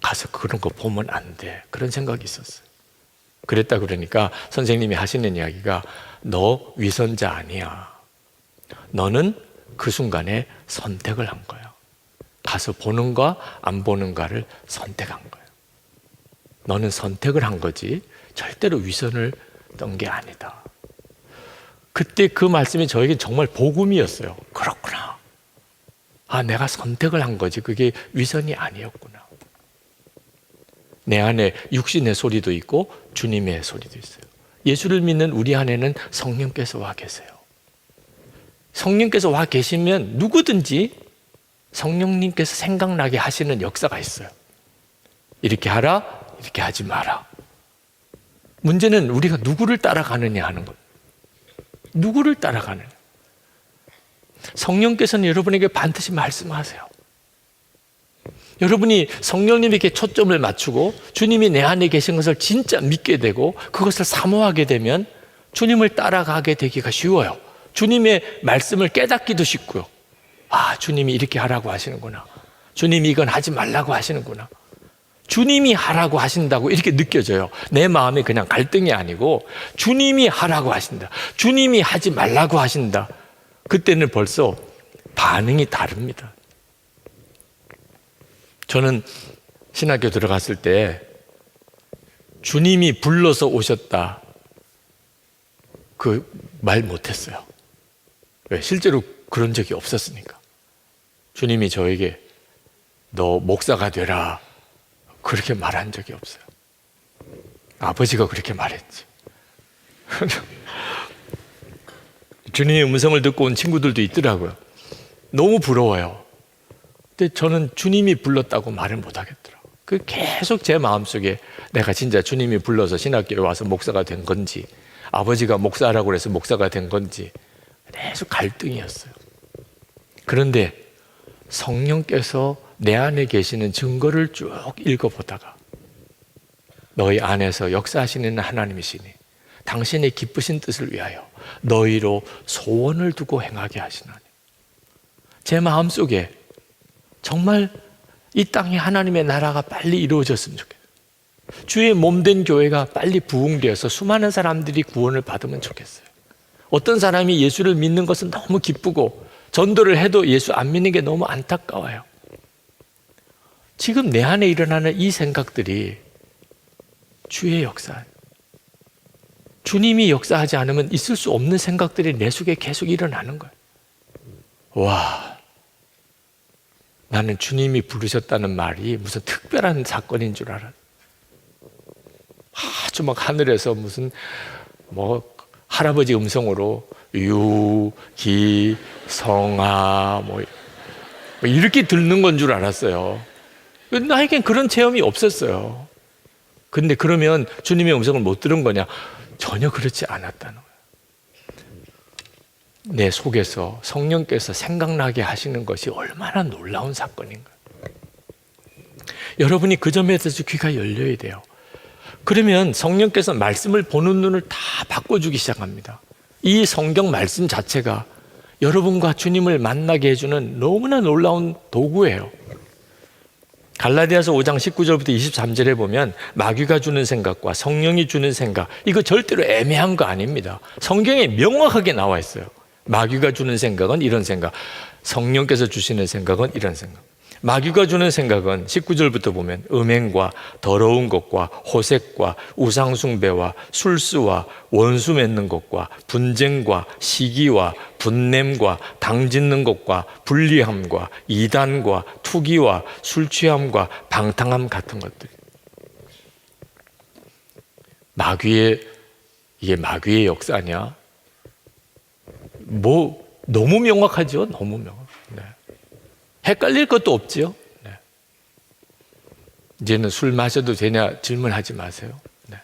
가서 그런 거 보면 안 돼. 그런 생각이 있었어요. 그랬다 그러니까 선생님이 하시는 이야기가 너 위선자 아니야. 너는 그 순간에 선택을 한 거야. 가서 보는가 안 보는가를 선택한 거야. 너는 선택을 한 거지 절대로 위선을 떤 게 아니다. 그때 그 말씀이 저에게 정말 복음이었어요. 그렇구나. 아, 내가 선택을 한 거지 그게 위선이 아니었구나. 내 안에 육신의 소리도 있고 주님의 소리도 있어요. 예수를 믿는 우리 안에는 성령께서 와 계세요. 성령께서 와 계시면 누구든지 성령님께서 생각나게 하시는 역사가 있어요. 이렇게 하라, 이렇게 하지 마라. 문제는 우리가 누구를 따라가느냐 하는 것. 누구를 따라가느냐. 성령께서는 여러분에게 반드시 말씀하세요. 여러분이 성령님에게 초점을 맞추고 주님이 내 안에 계신 것을 진짜 믿게 되고 그것을 사모하게 되면 주님을 따라가게 되기가 쉬워요. 주님의 말씀을 깨닫기도 쉽고요. 아, 주님이 이렇게 하라고 하시는구나. 주님이 이건 하지 말라고 하시는구나. 주님이 하라고 하신다고 이렇게 느껴져요. 내 마음에 그냥 갈등이 아니고 주님이 하라고 하신다. 주님이 하지 말라고 하신다. 그때는 벌써 반응이 다릅니다. 저는 신학교 들어갔을 때 주님이 불러서 오셨다. 그 말 못했어요. 왜? 실제로 그런 적이 없었으니까. 주님이 저에게 너 목사가 되라. 그렇게 말한 적이 없어요. 아버지가 그렇게 말했지. 주님의 음성을 듣고 온 친구들도 있더라고요. 너무 부러워요. 근데 저는 주님이 불렀다고 말을 못 하겠더라고요. 그 계속 제 마음속에 내가 진짜 주님이 불러서 신학교에 와서 목사가 된 건지 아버지가 목사라고 해서 목사가 된 건지 계속 갈등이었어요. 그런데 성령께서 내 안에 계시는 증거를 쭉 읽어보다가 너희 안에서 역사하시는 하나님이시니 당신의 기쁘신 뜻을 위하여 너희로 소원을 두고 행하게 하시나니 제 마음속에 정말 이 땅에 하나님의 나라가 빨리 이루어졌으면 좋겠어요. 주의 몸된 교회가 빨리 부흥되어서 수많은 사람들이 구원을 받으면 좋겠어요. 어떤 사람이 예수를 믿는 것은 너무 기쁘고 전도를 해도 예수 안 믿는 게 너무 안타까워요. 지금 내 안에 일어나는 이 생각들이 주의 역사, 주님이 역사하지 않으면 있을 수 없는 생각들이 내 속에 계속 일어나는 거예요. 와, 나는 주님이 부르셨다는 말이 무슨 특별한 사건인 줄 알았어요. 아주 막 하늘에서 무슨 뭐 할아버지 음성으로 유, 기, 성아 뭐 이렇게 듣는 건 줄 알았어요. 나에겐 그런 체험이 없었어요. 근데 그러면 주님의 음성을 못 들은 거냐? 전혀 그렇지 않았다는 거예요. 내 속에서 성령께서 생각나게 하시는 것이 얼마나 놀라운 사건인가. 여러분이 그 점에 대해서 귀가 열려야 돼요. 그러면 성령께서 말씀을 보는 눈을 다 바꿔주기 시작합니다. 이 성경 말씀 자체가 여러분과 주님을 만나게 해주는 너무나 놀라운 도구예요. 갈라디아서 5장 19절부터 23절에 보면 마귀가 주는 생각과 성령이 주는 생각, 이거 절대로 애매한 거 아닙니다. 성경에 명확하게 나와 있어요. 마귀가 주는 생각은 이런 생각, 성령께서 주시는 생각은 이런 생각. 마귀가 주는 생각은 19절부터 보면 음행과 더러운 것과 호색과 우상숭배와 술수와 원수 맺는 것과 분쟁과 시기와 분냄과 당짓는 것과 불리함과 이단과 투기와 술취함과 방탕함 같은 것들. 이게 마귀의 역사냐? 뭐 너무 명확하죠. 너무 명확. 네. 헷갈릴 것도 없지요. 네. 이제는 술 마셔도 되냐 질문하지 마세요. 네.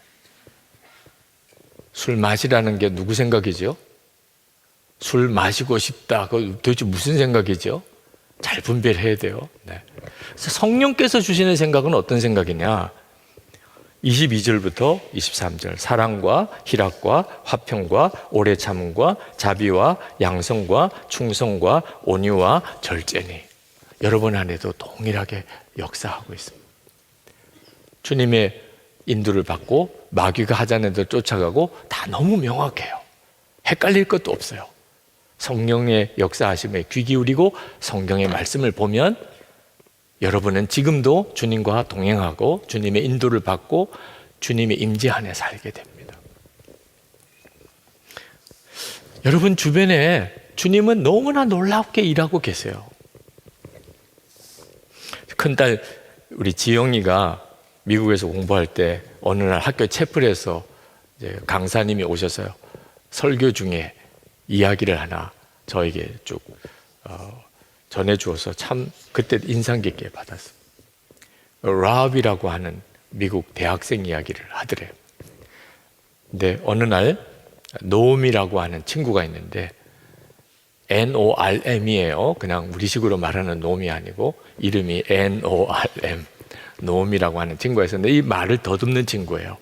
술 마시라는 게 누구 생각이죠? 술 마시고 싶다. 그거 도대체 무슨 생각이죠? 잘 분별해야 돼요. 네. 그래서 성령께서 주시는 생각은 어떤 생각이냐? 22절부터 23절 사랑과 희락과 화평과 오래 참음과 자비와 양성과 충성과 온유와 절제니 여러분 안에도 동일하게 역사하고 있습니다. 주님의 인도를 받고 마귀가 하자는 대로 쫓아가고 다 너무 명확해요. 헷갈릴 것도 없어요. 성령의 역사하심에 귀 기울이고 성경의 말씀을 보면 여러분은 지금도 주님과 동행하고 주님의 인도를 받고 주님의 임재 안에 살게 됩니다. 여러분 주변에 주님은 너무나 놀랍게 일하고 계세요. 큰딸 우리 지영이가 미국에서 공부할 때 어느 날 학교 채플에서 이제 강사님이 오셔서요. 설교 중에 이야기를 하나 저에게 쭉 전해주어서 참 그때 인상 깊게 받았어요. 라합이라고 하는 미국 대학생 이야기를 하더래요. 근데 어느 날 노음이라고 하는 친구가 있는데 NORM이에요. 그냥 우리식으로 말하는 노음이 아니고 이름이 NORM 노음이라고 하는 친구가 있었는데 이 말을 더듬는 친구예요.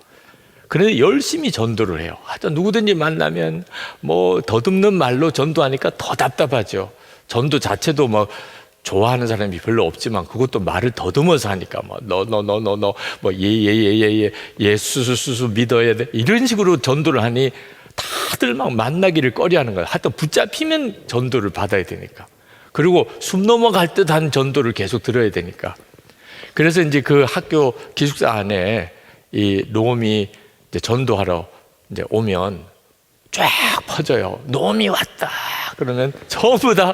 그런데 열심히 전도를 해요. 하여튼 누구든지 만나면 뭐 더듬는 말로 전도하니까 더 답답하죠. 전도 자체도 뭐 좋아하는 사람이 별로 없지만 그것도 말을 더듬어서 하니까 뭐 뭐 예수수 믿어야 돼 이런 식으로 전도를 하니 다들 막 만나기를 꺼려하는 거예요. 하여튼 붙잡히면 전도를 받아야 되니까. 그리고 숨 넘어갈 듯한 전도를 계속 들어야 되니까. 그래서 이제 그 학교 기숙사 안에 이 노음이 이제 전도하러 이제 오면 쫙 퍼져요. 노음이 왔다. 그러면 전부 다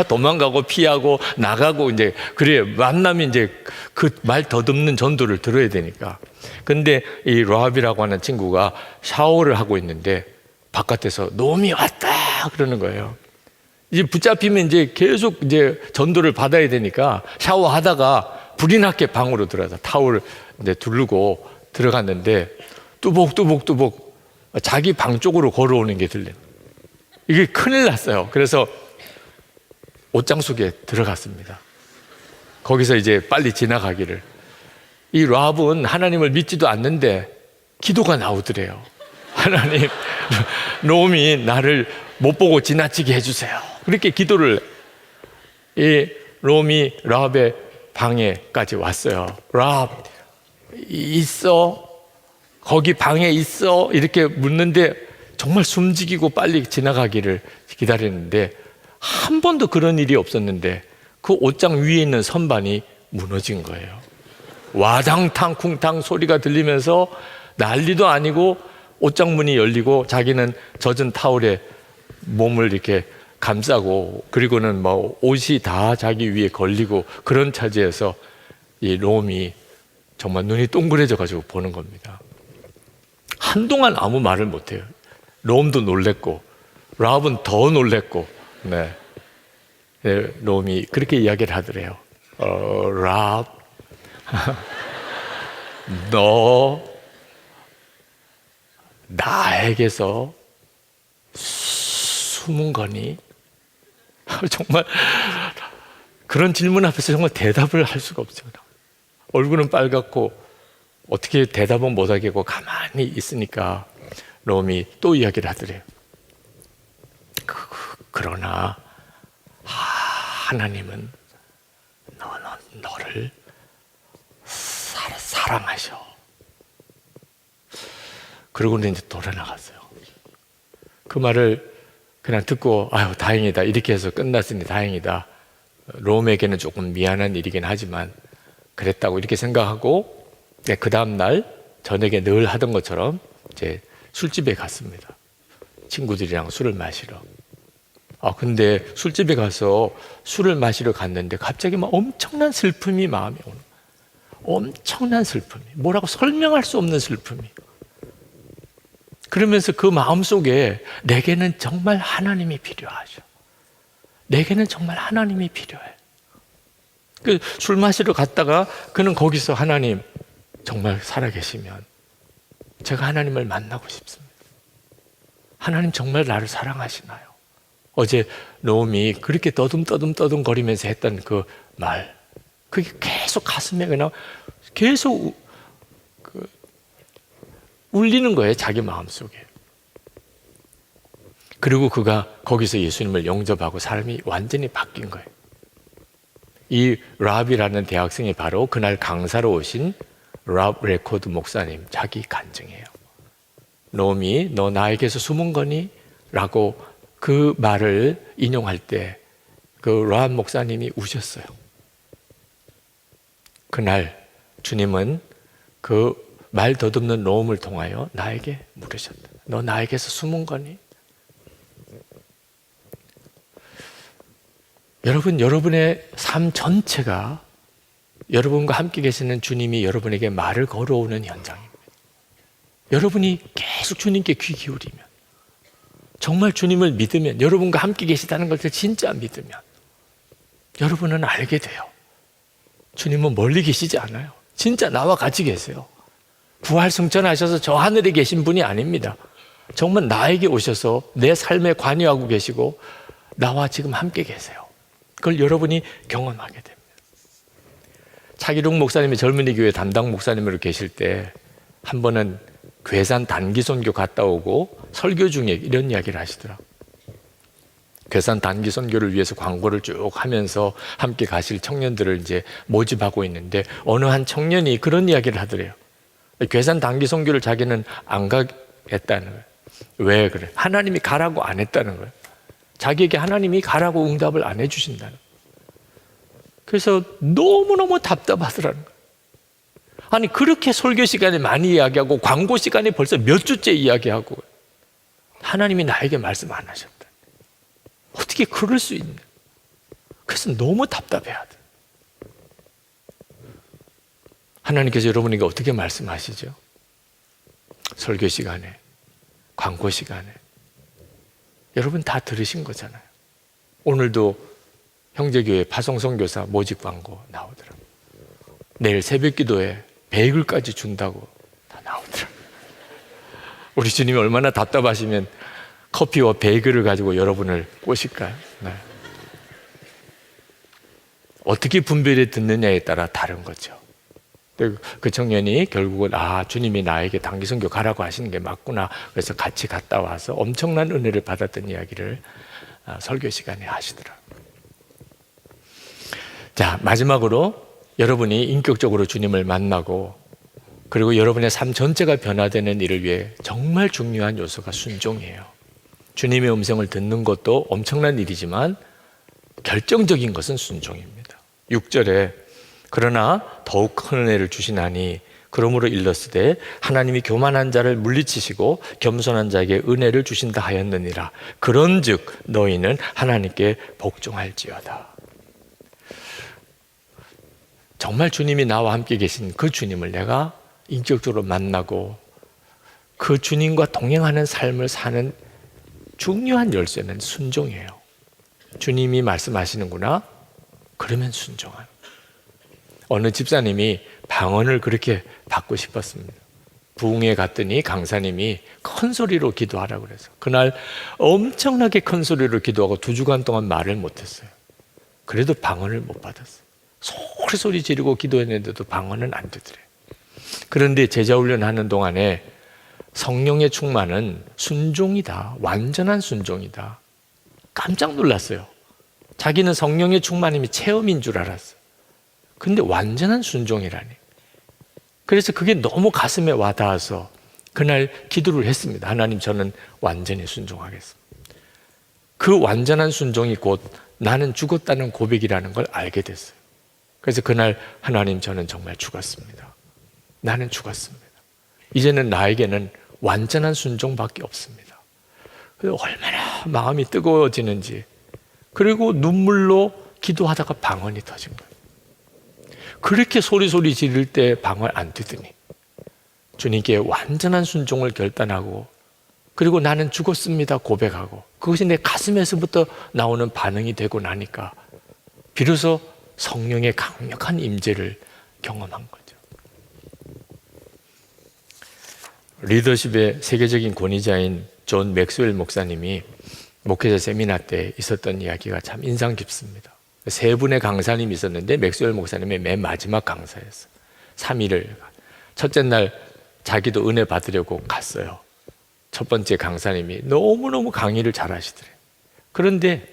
도망가고 피하고 나가고 이제 그래 만나면 이제 그 말 더듬는 전도를 들어야 되니까. 근데 이 라합이라고 하는 친구가 샤워를 하고 있는데 바깥에서 노음이 왔다 그러는 거예요. 이제 붙잡히면 이제 계속 이제 전도를 받아야 되니까 샤워하다가 불이 났게 방으로 들어가서 타올을 이제 두르고 들어갔는데 뚜벅 자기 방 쪽으로 걸어오는 게 들려요. 이게 큰일 났어요. 그래서 옷장 속에 들어갔습니다. 거기서 이제 빨리 지나가기를. 이 라합은 하나님을 믿지도 않는데 기도가 나오더래요. 하나님, 노음이 나를 못 보고 지나치게 해주세요. 그렇게 기도를 이 노음이 라합의 방에까지 왔어요. 라합 있어? 거기 방에 있어? 이렇게 묻는데 정말 숨지기고 빨리 지나가기를 기다리는데 한 번도 그런 일이 없었는데 그 옷장 위에 있는 선반이 무너진 거예요. 와당탕 쿵탕 소리가 들리면서 난리도 아니고 옷장 문이 열리고 자기는 젖은 타올에 몸을 이렇게 감싸고 그리고는 뭐 옷이 다 자기 위에 걸리고 그런 차지에서 이 롬이 정말 눈이 동그래져 가지고 보는 겁니다. 한동안 아무 말을 못해요. 롬도 놀랬고 라합은 더 놀랬고 네. 롬이 그렇게 이야기를 하더래요. 라합 너 나에게서 숨은 거니? 정말 그런 질문 앞에서 정말 대답을 할 수가 없죠. 얼굴은 빨갛고 어떻게 대답은 못하겠고 가만히 있으니까 롬이 또 이야기를 하더래요. 그러나 하나님은 너를 사랑하셔. 그러고는 이제 돌아 나갔어요. 그 말을 그냥 듣고 아유 다행이다 이렇게 해서 끝났으니 다행이다. 롬에게는 조금 미안한 일이긴 하지만 그랬다고 이렇게 생각하고 그 다음 날 저녁에 늘 하던 것처럼 이제 술집에 갔습니다. 친구들이랑 술을 마시러. 근데 술집에 가서 술을 마시러 갔는데 갑자기 막 엄청난 슬픔이 마음에 오는 거예요. 엄청난 슬픔이 뭐라고 설명할 수 없는 슬픔이. 그러면서 그 마음속에 내게는 정말 하나님이 필요하죠. 내게는 정말 하나님이 필요해. 술 마시러 갔다가 그는 거기서 하나님 정말 살아계시면 제가 하나님을 만나고 싶습니다. 하나님 정말 나를 사랑하시나요? 어제 노음이 그렇게 떠듬 거리면서 했던 그 말, 그게 계속 가슴에 그냥 계속 울리는 거예요, 자기 마음속에. 그리고 그가 거기서 예수님을 영접하고 삶이 완전히 바뀐 거예요. 이 랍이라는 대학생이 바로 그날 강사로 오신 랍 레코드 목사님 자기 간증이에요. 노미, 너 나에게서 숨은 거니? 라고 그 말을 인용할 때 그 랍 목사님이 우셨어요. 그날 주님은 그 말 더듬는 노음을 통하여 나에게 물으셨다. 너 나에게서 숨은 거니? 여러분, 여러분의 삶 전체가 여러분과 함께 계시는 주님이 여러분에게 말을 걸어오는 현장입니다. 여러분이 계속 주님께 귀 기울이면, 정말 주님을 믿으면, 여러분과 함께 계시다는 것을 진짜 믿으면 여러분은 알게 돼요. 주님은 멀리 계시지 않아요. 진짜 나와 같이 계세요. 부활 승천하셔서 저 하늘에 계신 분이 아닙니다. 정말 나에게 오셔서 내 삶에 관여하고 계시고 나와 지금 함께 계세요. 그걸 여러분이 경험하게 됩니다. 차기룡 목사님이 젊은이 교회 담당 목사님으로 계실 때 한 번은 괴산 단기 선교 갔다 오고 설교 중에 이런 이야기를 하시더라고요. 괴산 단기 선교를 위해서 광고를 쭉 하면서 함께 가실 청년들을 이제 모집하고 있는데 어느 한 청년이 그런 이야기를 하더래요. 괴산 단기 선교를 자기는 안 가겠다는 거예요. 왜 그래? 하나님이 가라고 안 했다는 거예요. 자기에게 하나님이 가라고 응답을 안 해주신다는 거예요. 그래서 너무너무 답답하더라는 거예요. 아니 그렇게 설교 시간에 많이 이야기하고 광고 시간에 벌써 몇 주째 이야기하고 하나님이 나에게 말씀 안 하셨다. 어떻게 그럴 수 있냐? 그래서 너무 답답해하더라고요. 하나님께서 여러분에게 어떻게 말씀하시죠? 설교 시간에, 광고 시간에. 여러분 다 들으신 거잖아요. 오늘도 형제교회 파송선교사 모집 광고 나오더라고요. 내일 새벽기도에 베이글까지 준다고 다 나오더라고요. 우리 주님이 얼마나 답답하시면 커피와 베이글을 가지고 여러분을 꼬실까요? 네. 어떻게 분별해 듣느냐에 따라 다른 거죠. 그 청년이 결국은 주님이 나에게 단기 선교 가라고 하시는 게 맞구나. 그래서 같이 갔다 와서 엄청난 은혜를 받았던 이야기를 설교 시간에 하시더라고요. 자, 마지막으로 여러분이 인격적으로 주님을 만나고 그리고 여러분의 삶 전체가 변화되는 일을 위해 정말 중요한 요소가 순종이에요. 주님의 음성을 듣는 것도 엄청난 일이지만 결정적인 것은 순종입니다. 6절에 그러나 더욱 큰 은혜를 주시나니 그러므로 일렀으되 하나님이 교만한 자를 물리치시고 겸손한 자에게 은혜를 주신다 하였느니라. 그런즉 너희는 하나님께 복종할지어다. 정말 주님이 나와 함께 계신 그 주님을 내가 인격적으로 만나고 그 주님과 동행하는 삶을 사는 중요한 열쇠는 순종이에요. 주님이 말씀하시는구나? 그러면 순종하는. 어느 집사님이 방언을 그렇게 받고 싶었습니다. 부흥회 갔더니 강사님이 큰 소리로 기도하라고 그래서 그날 엄청나게 큰 소리로 기도하고 2주간 동안 말을 못했어요. 그래도 방언을 못 받았어요. 소리 지르고 기도했는데도 방언은 안 되더래요. 그런데 제자훈련하는 동안에 성령의 충만은 순종이다. 완전한 순종이다. 깜짝 놀랐어요. 자기는 성령의 충만임이 체험인 줄 알았어요. 근데 완전한 순종이라니. 그래서 그게 너무 가슴에 와닿아서 그날 기도를 했습니다. 하나님, 저는 완전히 순종하겠습니다. 그 완전한 순종이 곧 나는 죽었다는 고백이라는 걸 알게 됐어요. 그래서 그날 하나님, 저는 정말 죽었습니다. 나는 죽었습니다. 이제는 나에게는 완전한 순종밖에 없습니다. 얼마나 마음이 뜨거워지는지. 그리고 눈물로 기도하다가 방언이 터진 거예요. 그렇게 소리 지를 때 방언 안 되더니 주님께 완전한 순종을 결단하고 그리고 나는 죽었습니다 고백하고 그것이 내 가슴에서부터 나오는 반응이 되고 나니까 비로소 성령의 강력한 임재를 경험한 거죠. 리더십의 세계적인 권위자인 존 맥스웰 목사님이 목회자 세미나 때 있었던 이야기가 참 인상 깊습니다. 세 분의 강사님이 있었는데 맥스웰 목사님의 맨 마지막 강사였어요. 3일을 첫째 날 자기도 은혜 받으려고 갔어요. 첫 번째 강사님이 너무너무 강의를 잘 하시더래요. 그런데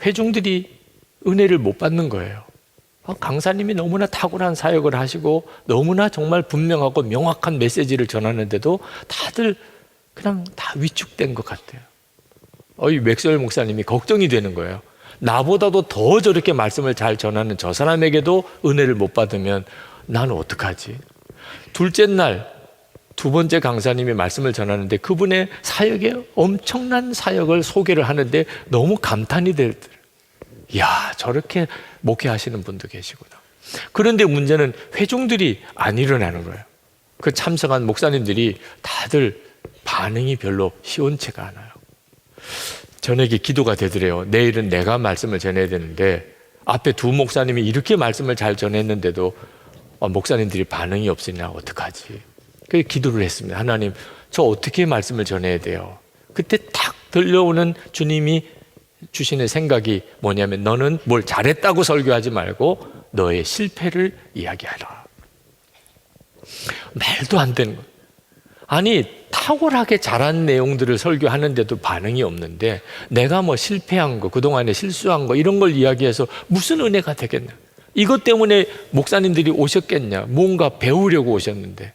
회중들이 은혜를 못 받는 거예요. 강사님이 너무나 탁월한 사역을 하시고 너무나 정말 분명하고 명확한 메시지를 전하는데도 다들 그냥 다 위축된 것 같아요. 이 맥스웰 목사님이 걱정이 되는 거예요. 나보다도 더 저렇게 말씀을 잘 전하는 저 사람에게도 은혜를 못 받으면 나는 어떡하지? 둘째 날 두 번째 강사님이 말씀을 전하는데 그분의 사역에 엄청난 사역을 소개를 하는데 너무 감탄이 되더라고요. 이야, 저렇게 목회하시는 분도 계시구나. 그런데 문제는 회중들이 안 일어나는 거예요. 그 참석한 목사님들이 다들 반응이 별로 시원치가 않아요. 저녁에 기도가 되더래요. 내일은 내가 말씀을 전해야 되는데 앞에 두 목사님이 이렇게 말씀을 잘 전했는데도 목사님들이 반응이 없으냐 어떡하지? 그래서 기도를 했습니다. 하나님, 저 어떻게 말씀을 전해야 돼요? 그때 탁 들려오는 주님이 주시는 생각이 뭐냐면 너는 뭘 잘했다고 설교하지 말고 너의 실패를 이야기하라. 말도 안 되는 거예요. 아니, 탁월하게 잘한 내용들을 설교하는데도 반응이 없는데 내가 뭐 실패한 거, 그동안에 실수한 거 이런 걸 이야기해서 무슨 은혜가 되겠냐? 이것 때문에 목사님들이 오셨겠냐? 뭔가 배우려고 오셨는데.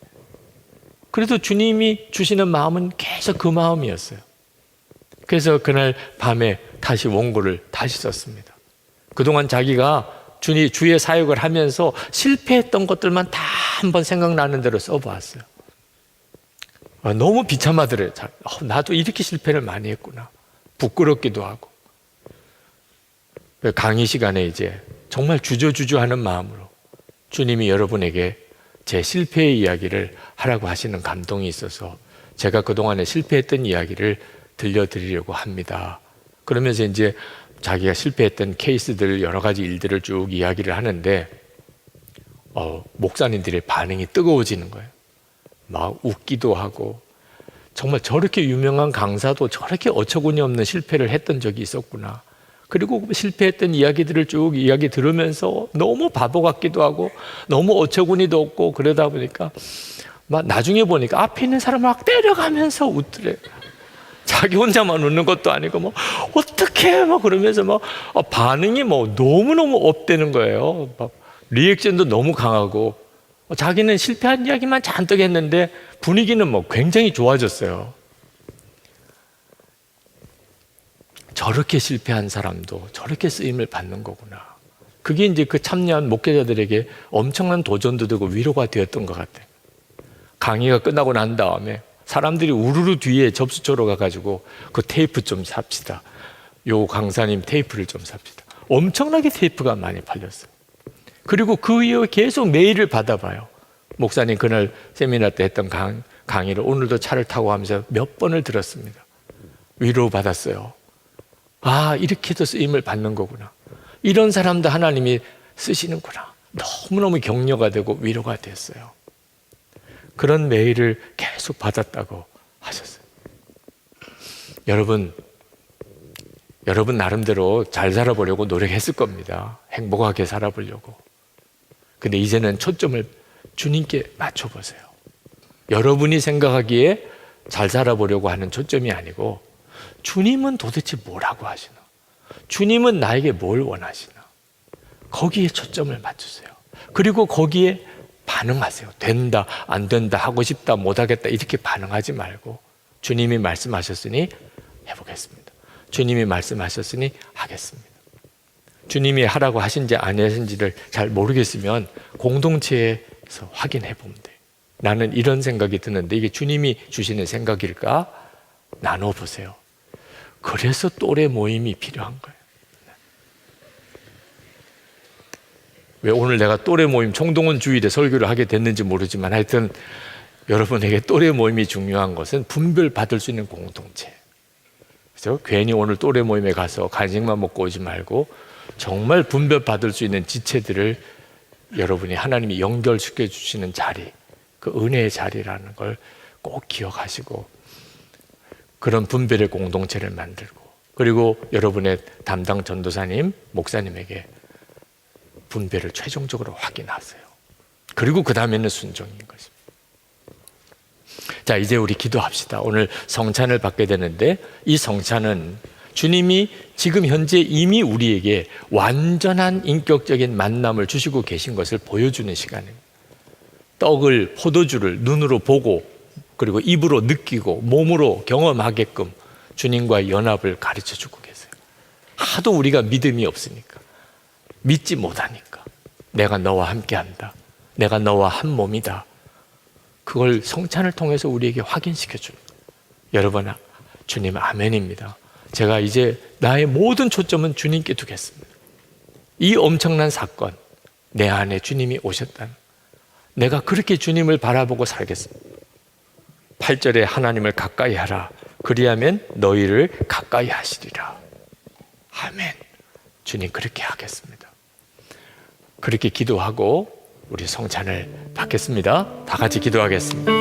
그래도 주님이 주시는 마음은 계속 그 마음이었어요. 그래서 그날 밤에 다시 원고를 다시 썼습니다. 그동안 자기가 주의 사역을 하면서 실패했던 것들만 다 한번 생각나는 대로 써보았어요. 너무 비참하더래요. 나도 이렇게 실패를 많이 했구나. 부끄럽기도 하고. 강의 시간에 이제 정말 주저주저하는 마음으로 주님이 여러분에게 제 실패의 이야기를 하라고 하시는 감동이 있어서 제가 그동안에 실패했던 이야기를 들려드리려고 합니다. 그러면서 이제 자기가 실패했던 케이스들 여러 가지 일들을 쭉 이야기를 하는데 목사님들의 반응이 뜨거워지는 거예요. 막 웃기도 하고 정말 저렇게 유명한 강사도 저렇게 어처구니 없는 실패를 했던 적이 있었구나. 그리고 실패했던 이야기들을 쭉 이야기 들으면서 너무 바보 같기도 하고 너무 어처구니도 없고 그러다 보니까 막 나중에 보니까 앞에 있는 사람을 막 때려가면서 웃더래요. 자기 혼자만 웃는 것도 아니고 뭐 어떡해 막 그러면서 막 반응이 뭐 너무너무 업되는 거예요. 막 리액션도 너무 강하고 자기는 실패한 이야기만 잔뜩 했는데 분위기는 뭐 굉장히 좋아졌어요. 저렇게 실패한 사람도 저렇게 쓰임을 받는 거구나. 그게 이제 그 참여한 목회자들에게 엄청난 도전도 되고 위로가 되었던 것 같아요. 강의가 끝나고 난 다음에 사람들이 우르르 뒤에 접수처로 가가지고 그 테이프 좀 삽시다. 요 강사님 테이프를 좀 삽시다. 엄청나게 테이프가 많이 팔렸어요. 그리고 그 이후에 계속 메일을 받아봐요. 목사님 그날 세미나 때 했던 강의를 오늘도 차를 타고 하면서 몇 번을 들었습니다. 위로 받았어요. 아, 이렇게도 쓰임을 받는 거구나. 이런 사람도 하나님이 쓰시는구나. 너무너무 격려가 되고 위로가 됐어요. 그런 메일을 계속 받았다고 하셨어요. 여러분 나름대로 잘 살아보려고 노력했을 겁니다. 행복하게 살아보려고. 근데 이제는 초점을 주님께 맞춰보세요. 여러분이 생각하기에 잘 살아보려고 하는 초점이 아니고 주님은 도대체 뭐라고 하시나? 주님은 나에게 뭘 원하시나? 거기에 초점을 맞추세요. 그리고 거기에 반응하세요. 된다, 안 된다, 하고 싶다, 못하겠다 이렇게 반응하지 말고 주님이 말씀하셨으니 해보겠습니다. 주님이 말씀하셨으니 하겠습니다. 주님이 하라고 하신지 안 하신지를 잘 모르겠으면 공동체에서 확인해 보면 돼요. 나는 이런 생각이 드는데 이게 주님이 주시는 생각일까? 나눠보세요. 그래서 또래 모임이 필요한 거예요. 왜 오늘 내가 또래 모임 총동원 주일에 설교를 하게 됐는지 모르지만 하여튼 여러분에게 또래 모임이 중요한 것은 분별받을 수 있는 공동체. 그래서 괜히 오늘 또래 모임에 가서 간식만 먹고 오지 말고 정말 분별받을 수 있는 지체들을 여러분이 하나님이 연결시켜 주시는 자리, 그 은혜의 자리라는 걸 꼭 기억하시고 그런 분별의 공동체를 만들고, 그리고 여러분의 담당 전도사님, 목사님에게 분별을 최종적으로 확인하세요. 그리고 그 다음에는 순종인 것입니다. 자, 이제 우리 기도합시다. 오늘 성찬을 받게 되는데, 이 성찬은 주님이 지금 현재 이미 우리에게 완전한 인격적인 만남을 주시고 계신 것을 보여주는 시간입니다. 떡을, 포도주를 눈으로 보고 그리고 입으로 느끼고 몸으로 경험하게끔 주님과의 연합을 가르쳐 주고 계세요. 하도 우리가 믿음이 없으니까, 믿지 못하니까, 내가 너와 함께한다, 내가 너와 한 몸이다, 그걸 성찬을 통해서 우리에게 확인시켜 줍니다. 여러분, 주님 아멘입니다. 제가 이제 나의 모든 초점은 주님께 두겠습니다. 이 엄청난 사건, 내 안에 주님이 오셨다는, 내가 그렇게 주님을 바라보고 살겠습니다. 8절에 하나님을 가까이 하라, 그리하면 너희를 가까이 하시리라. 아멘. 주님 그렇게 하겠습니다. 그렇게 기도하고 우리 성찬을 받겠습니다. 다 같이 기도하겠습니다.